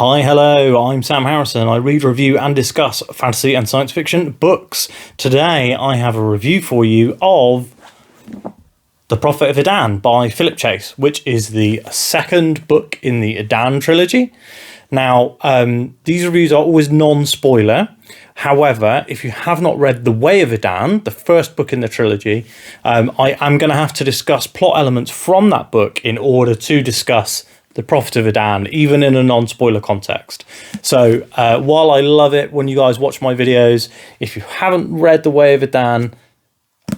Hi, hello, I'm Sam Harrison. I read, review and discuss fantasy and science fiction books. Today I have a review for you of The Prophet of Edan by Philip Chase, which is the second book in the Edan Trilogy. Now, these reviews are always non-spoiler. However, if you have not read The Way of Edan, the first book in the trilogy, I am going to have to discuss plot elements from that book in order to discuss The Prophet of Edan, even in a non-spoiler context. So while I love it when you guys watch my videos, if you haven't read The Way of Edan,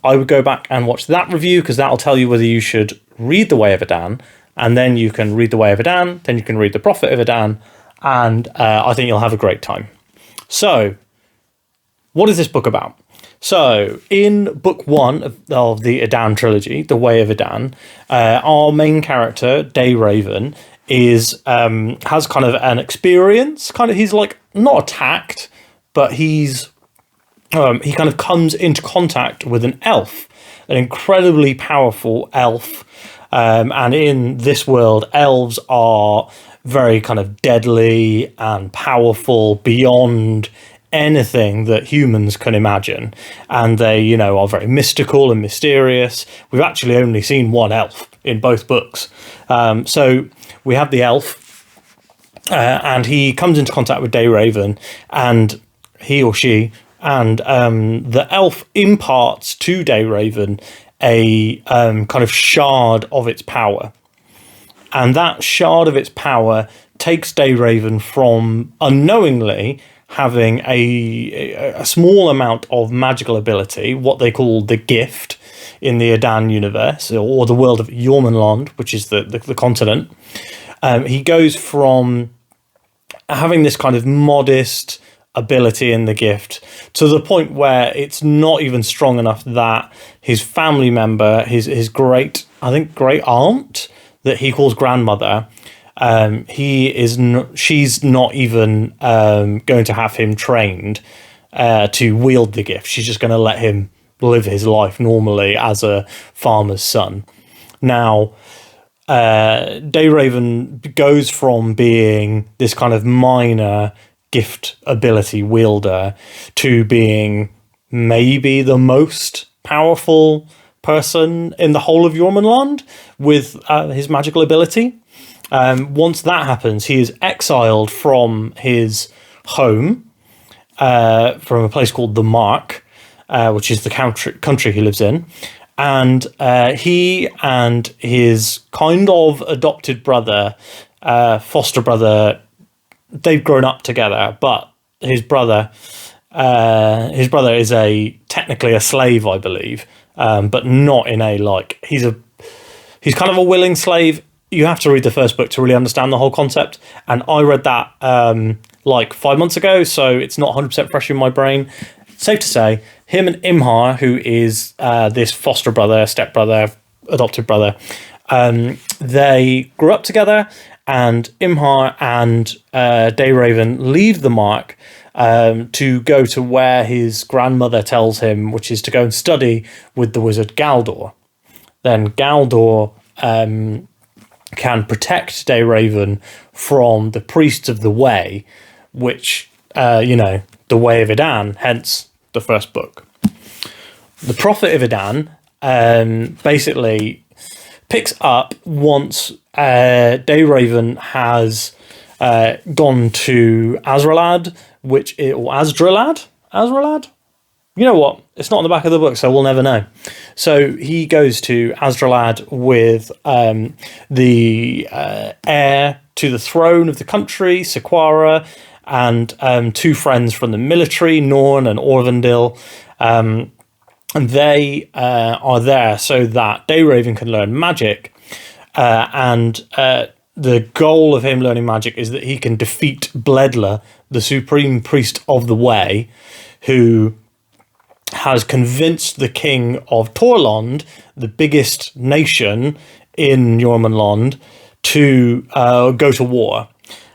I would go back and watch that review, because that'll tell you whether you should read The Way of Edan, and then you can read The Way of Edan, then you can read The Prophet of Edan, and I think you'll have a great time. So, what is this book about? So, in book one of the Edan trilogy, The Way of Edan, our main character, Raven, is has kind of an experience. He's like not attacked, but he kind of comes into contact with an elf, an incredibly powerful elf. And in this world, elves are very kind of deadly and powerful beyond anything that humans can imagine, and they are very mystical and mysterious. We've actually only seen one elf in both books, so we have the elf, and he comes into contact with Raven, and he or she, and the elf imparts to Raven a kind of shard of its power, and that shard of its power takes Raven from unknowingly having a small amount of magical ability, what they call the gift in the Edan universe, or the world of Jormunland, which is the continent. He goes from having this kind of modest ability in the gift to the point where it's not even strong enough that his family member, his great aunt, that he calls grandmother, she's not even going to have him trained to wield the gift. She's just going to let him live his life normally as a farmer's son. Now, Raven goes from being this kind of minor gift ability wielder to being maybe the most powerful person in the whole of Jormunland with his magical ability. Once that happens, he is exiled from his home, from a place called the Mark, which is the country he lives in. And he and his kind of adopted brother, foster brother, they've grown up together, but his brother is technically a slave, I believe, but not in he's kind of a willing slave. You have to read the first book to really understand the whole concept, and I read that 5 months ago, so it's not 100% fresh in my brain. Safe to say, him and Imhar, who is this foster brother, stepbrother, adopted brother, they grew up together, and Imhar and Raven leave the Mark to go to where his grandmother tells him, which is to go and study with the wizard Galdor. Then Galdor can protect Raven from the priests of the Way, which, the Way of Edan, hence the first book. The Prophet of Edan basically picks up once Raven has gone to Azralad, Azralad? You know what? It's not on the back of the book, so we'll never know. So he goes to Azralad with the heir to the throne of the country, Sequara, and two friends from the military, Norn and Orvandil. And they are there so that Raven can learn magic. And the goal of him learning magic is that he can defeat Bledla, the supreme priest of the Way, who has convinced the king of Torland, the biggest nation in Jormunland, to go to war.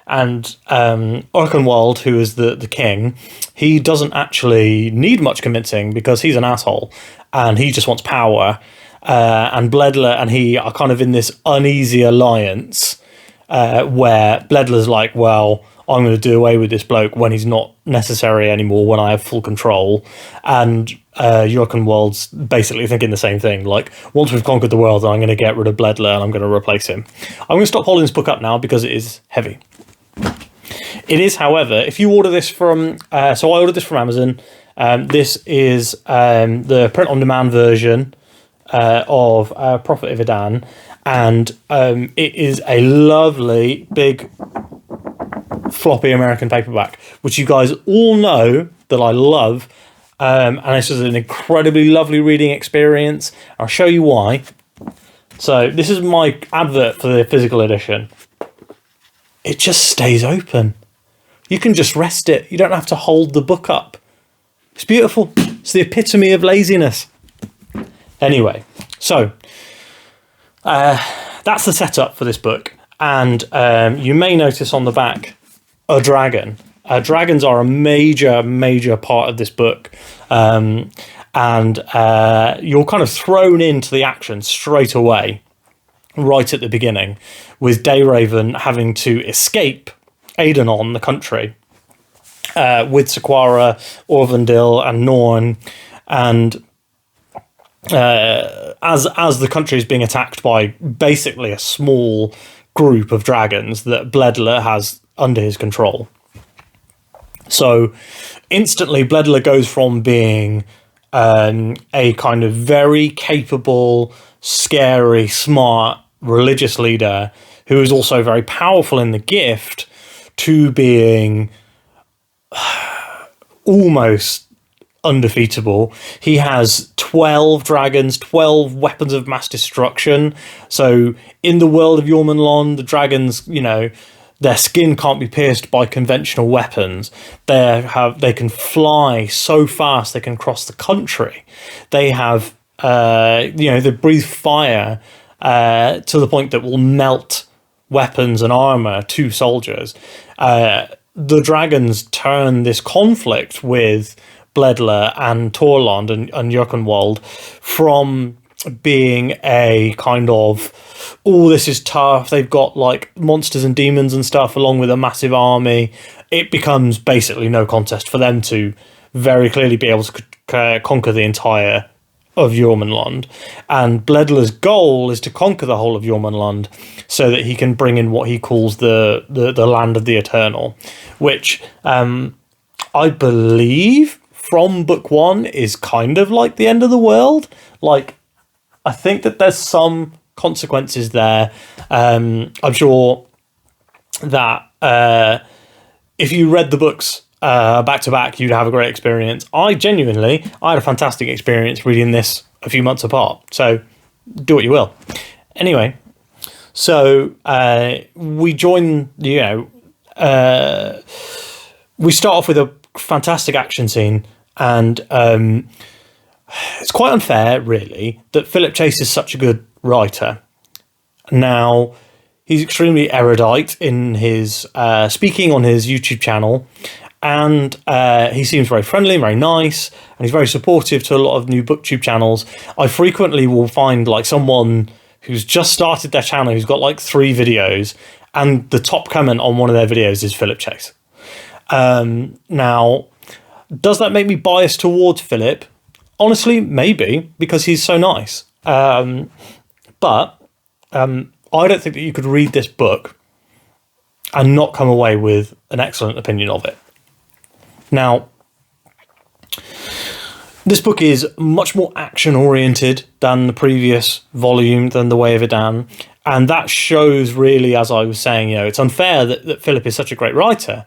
And Erkenwald, who is the king, he doesn't actually need much convincing because he's an asshole and he just wants power. And Bledla and he are kind of in this uneasy alliance where Bledla's like, well, I'm going to do away with this bloke when he's not necessary anymore, when I have full control. And Jurkenwald's basically thinking the same thing. Like, once we've conquered the world, I'm going to get rid of Bledler and I'm going to replace him. I'm going to stop holding this book up now because it is heavy. It is, however, if you order this from... so I ordered this from Amazon. This is the print-on-demand version of Prophet of Edan. And it is a lovely, big, floppy American paperback, which you guys all know that I love. And this is an incredibly lovely reading experience. I'll show you why. So this is my advert for the physical edition. It just stays open. You can just rest it. You don't have to hold the book up. It's beautiful. It's the epitome of laziness. Anyway, so that's the setup for this book. And you may notice on the back a dragon. Dragons are a major part of this book. And you're kind of thrown into the action straight away, right at the beginning, with Dayraven having to escape Edanon, the country, with Sequara, Orvandil, and Norn, and as the country is being attacked by basically a small group of dragons that Bledler has under his control. So instantly, Bledler goes from being a kind of very capable, scary, smart religious leader who is also very powerful in the gift to being almost undefeatable. He has 12 dragons, 12 weapons of mass destruction. So in the world of Jormunland, the dragons, you know, their skin can't be pierced by conventional weapons. They can fly so fast they can cross the country. They have, they breathe fire to the point that will melt weapons and armor to soldiers. The dragons turn this conflict with Bledler and Torland and Jurkenwald from being a kind of, oh, this is tough, they've got like monsters and demons and stuff along with a massive army. It becomes basically no contest for them to very clearly be able to conquer the entire of Jormunland. And Bledler's goal is to conquer the whole of Jormunland so that he can bring in what he calls the land of the Eternal, which I believe from book one is kind of like the end of the world. Like, I think that there's some consequences there. I'm sure that if you read the books back to back, you'd have a great experience. I had a fantastic experience reading this a few months apart. So do what you will. Anyway, so we join, we start off with a fantastic action scene, and it's quite unfair, really, that Philip Chase is such a good writer. Now, he's extremely erudite in his speaking on his YouTube channel, and he seems very friendly, very nice, and he's very supportive to a lot of new booktube channels. I frequently will find like someone who's just started their channel who's got like 3 videos, and the top comment on one of their videos is Philip Chase. Now, does that make me biased towards Philip? Honestly, maybe, because he's so nice. But I don't think that you could read this book and not come away with an excellent opinion of it. Now, this book is much more action-oriented than the previous volume, than The Way of Edan, and that shows really, as I was saying, it's unfair that Philip is such a great writer,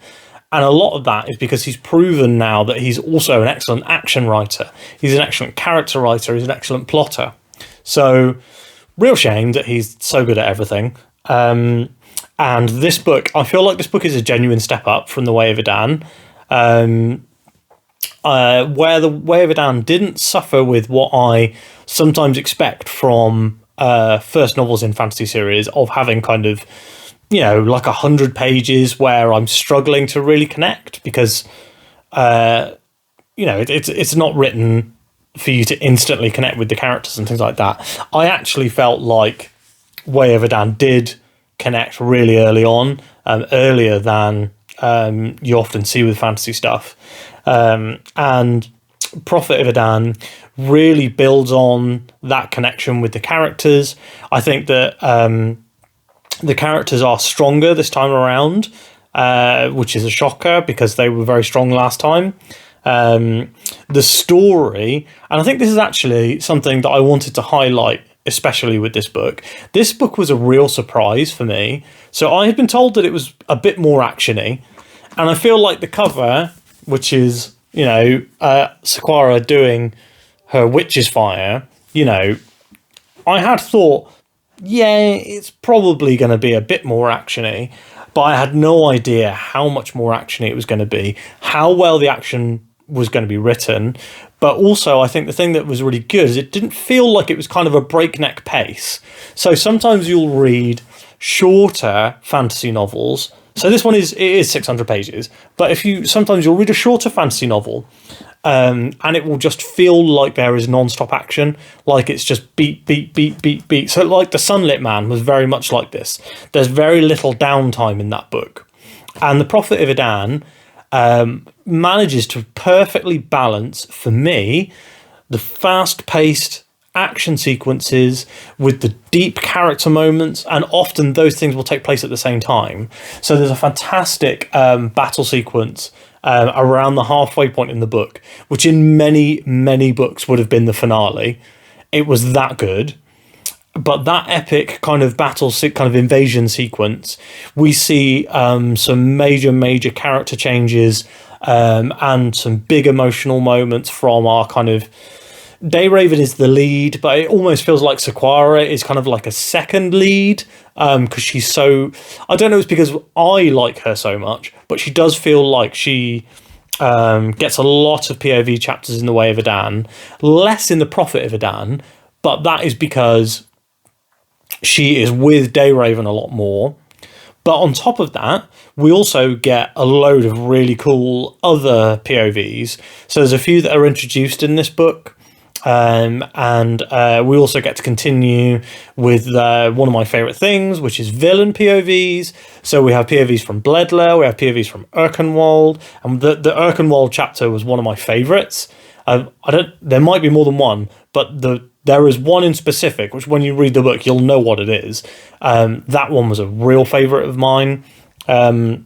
and a lot of that is because he's proven now that he's also an excellent action writer. He's an excellent character writer. He's an excellent plotter. So, real shame that he's so good at everything. And this book, I feel like this book is a genuine step up from The Way of Edan. Where The Way of Edan didn't suffer with what I sometimes expect from first novels in fantasy series of having kind of, like 100 pages where I'm struggling to really connect because, it's not written for you to instantly connect with the characters and things like that. I actually felt like Way of Edan did connect really early on, earlier than you often see with fantasy stuff. And Prophet of Edan really builds on that connection with the characters. I think that the characters are stronger this time around, which is a shocker because they were very strong last time. The story, and I think this is actually something that I wanted to highlight, especially with this book. This book was a real surprise for me. So I had been told that it was a bit more actiony, and I feel like the cover, which is, you know, Sequara doing her witch's fire, you know, I had thought, yeah, it's probably going to be a bit more actiony, but I had no idea how much more actiony it was going to be, how well the action was going to be written. But also, I think the thing that was really good is it didn't feel like it was kind of a breakneck pace. So sometimes you'll read shorter fantasy novels. So this one is 600 pages, but sometimes you'll read a shorter fantasy novel, and it will just feel like there is non-stop action, like it's just beat, beat, beat, beat, beat. So like The Sunlit Man was very much like this. There's very little downtime in that book. And The Prophet of Edan manages to perfectly balance, for me, the fast-paced action sequences with the deep character moments, and often those things will take place at the same time. So there's a fantastic battle sequence around the halfway point in the book, which in many, many books would have been the finale. It was that good. But that epic kind of battle, kind of invasion sequence, we see some major character changes and some big emotional moments from our kind of... Dayraven is the lead, but it almost feels like Sequara is kind of like a second lead, because she's so... I don't know if it's because I like her so much, but she does feel like she gets a lot of POV chapters in the Way of Edan, less in the Prophet of Edan, but that is because she is with Dayraven a lot more. But on top of that, we also get a load of really cool other POVs. So there's a few that are introduced in this book. And we also get to continue with one of my favourite things, which is villain POVs. So we have POVs from Bledler, we have POVs from Erkenwald, and the Erkenwald chapter was one of my favourites. There might be more than one, but there is one in specific, which when you read the book, you'll know what it is. That one was a real favourite of mine. And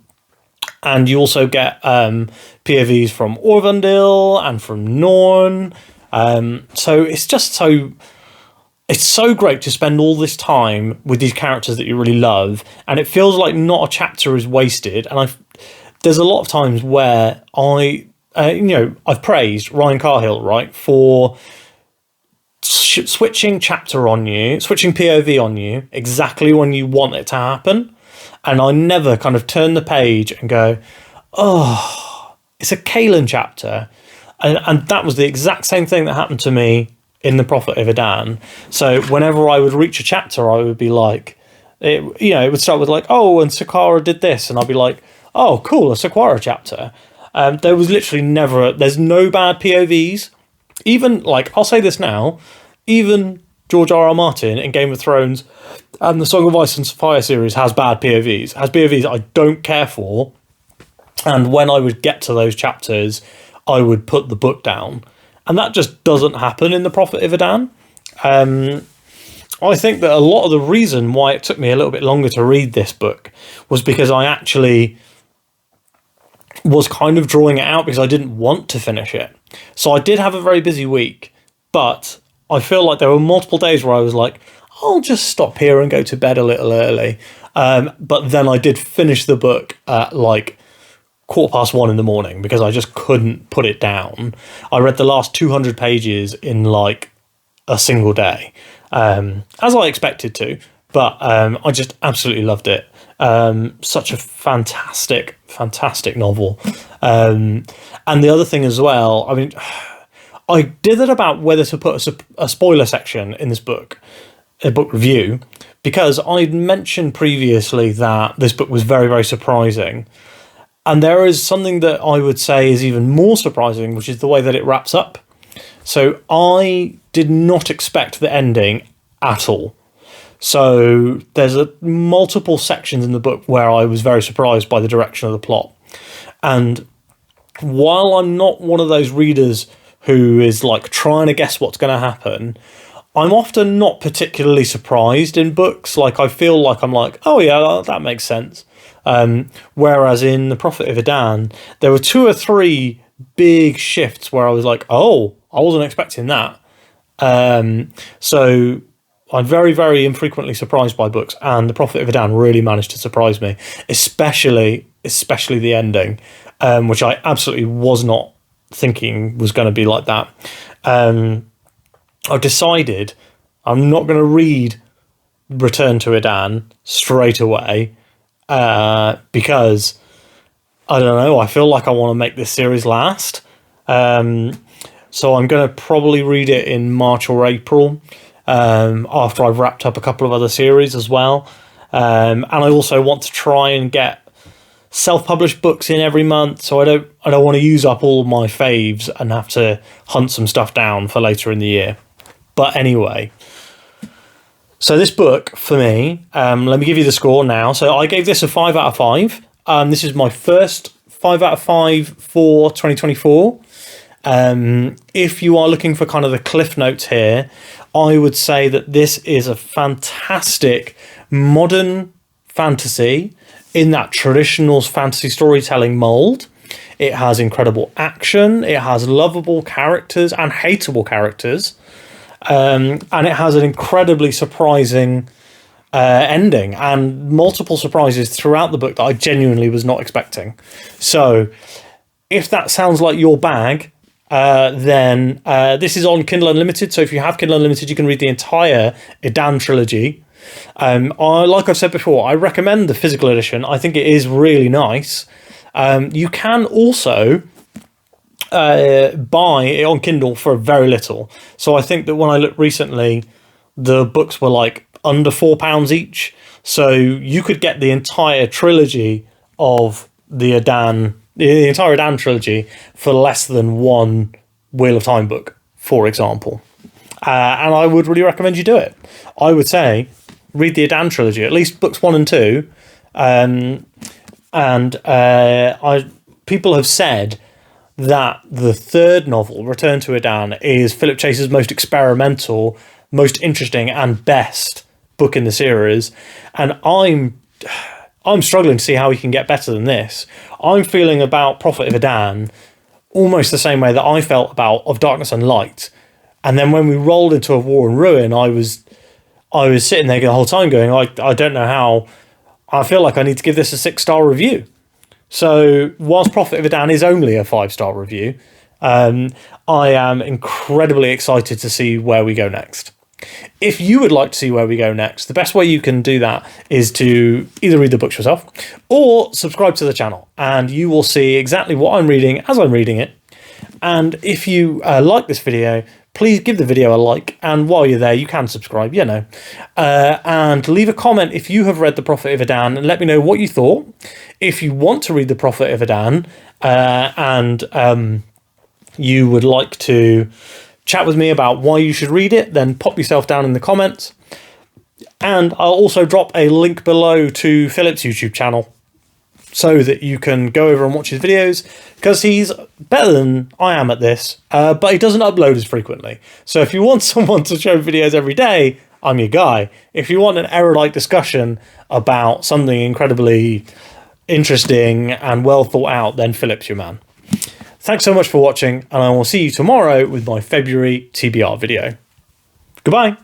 you also get POVs from Orvandil and from Norn. So it's just it's so great to spend all this time with these characters that you really love, and it feels like not a chapter is wasted. And there's a lot of times where I've praised Ryan Carhill, right, for switching chapter on you, switching POV on you exactly when you want it to happen. And I never kind of turn the page and go, oh, it's a Kaelin chapter. And that was the exact same thing that happened to me in The Prophet of Edan. So whenever I would reach a chapter, I would be like, it would start with like, oh, and Sequara did this. And I'd be like, oh, cool, a Sequara chapter. There was literally there's no bad POVs. Even, like, I'll say this now, even George R.R. Martin in Game of Thrones and the Song of Ice and Fire series has bad POVs, has POVs I don't care for. And when I would get to those chapters, I would put the book down. And that just doesn't happen in The Prophet of Edan. I think that a lot of the reason why it took me a little bit longer to read this book was because I actually was kind of drawing it out because I didn't want to finish it. So I did have a very busy week, but I feel like there were multiple days where I was like, I'll just stop here and go to bed a little early. But then I did finish the book at like 1:15 in the morning because I just couldn't put it down. I read the last 200 pages in like a single day, as I expected to, but I just absolutely loved it. Such a fantastic novel. And the other thing as well, I mean, I dithered about whether to put a spoiler section in this book, a book review, because I'd mentioned previously that this book was very, very surprising. And there is something that I would say is even more surprising, which is the way that it wraps up. So I did not expect the ending at all. So there's multiple sections in the book where I was very surprised by the direction of the plot. And while I'm not one of those readers who is like trying to guess what's going to happen, I'm often not particularly surprised in books. Like, I feel like I'm like, oh yeah, that makes sense. Whereas in The Prophet of Edan, there were 2 or 3 big shifts where I was like, oh, I wasn't expecting that. So I'm very, very infrequently surprised by books, and The Prophet of Edan really managed to surprise me, especially the ending, which I absolutely was not thinking was going to be like that. I've decided I'm not going to read Return to Edan straight away, because I don't know, I feel like I want to make this series last. So I'm going to probably read it in March or April, after I've wrapped up a couple of other series as well. And I also want to try and get self-published books in every month, so I don't want to use up all my faves and have to hunt some stuff down for later in the year. But anyway, so this book for me, let me give you the score now. So I gave this a 5 out of 5. This is my first 5 out of 5 for 2024. If you are looking for kind of the cliff notes here, I would say that this is a fantastic modern fantasy in that traditional fantasy storytelling mold. It has incredible action, it has lovable characters and hateable characters, and it has an incredibly surprising ending and multiple surprises throughout the book that I genuinely was not expecting. So if that sounds like your bag, then this is on Kindle Unlimited. So if you have Kindle Unlimited, you can read the entire Edan Trilogy. Like I've said before, I recommend the physical edition. I think it is really nice. You can also buy it on Kindle for very little. So I think that when I looked recently, the books were like under £4 each. So you could get the entire trilogy of the entire Edan trilogy for less than one Wheel of Time book, for example. And I would really recommend you do it. I would say read the Edan trilogy, at least books 1 and 2. People have said that the third novel, Return to Edan, is Philip Chase's most experimental, most interesting, and best book in the series. And I'm struggling to see how he can get better than this. I'm feeling about Prophet of Edan almost the same way that I felt about Of Darkness and Light. And then when we rolled into Of War and Ruin, I was sitting there the whole time going, I don't know how. I feel like I need to give this a 6-star review. So whilst Prophet of Edan is only a 5-star review, I am incredibly excited to see where we go next. If you would like to see where we go next, the best way you can do that is to either read the books yourself or subscribe to the channel, and you will see exactly what I'm reading as I'm reading it. And if you like this video, please give the video a like, and while you're there, you can subscribe, and leave a comment if you have read The Prophet of Edan and let me know what you thought. If you want to read The Prophet of Edan and you would like to chat with me about why you should read it, then pop yourself down in the comments. And I'll also drop a link below to Philip's YouTube channel so that you can go over and watch his videos, because he's better than I am at this, but he doesn't upload as frequently. So if you want someone to show videos every day, I'm your guy. If you want an erudite discussion about something incredibly interesting and well thought out, then Philip's your man. Thanks so much for watching, and I will see you tomorrow with my February TBR video. Goodbye.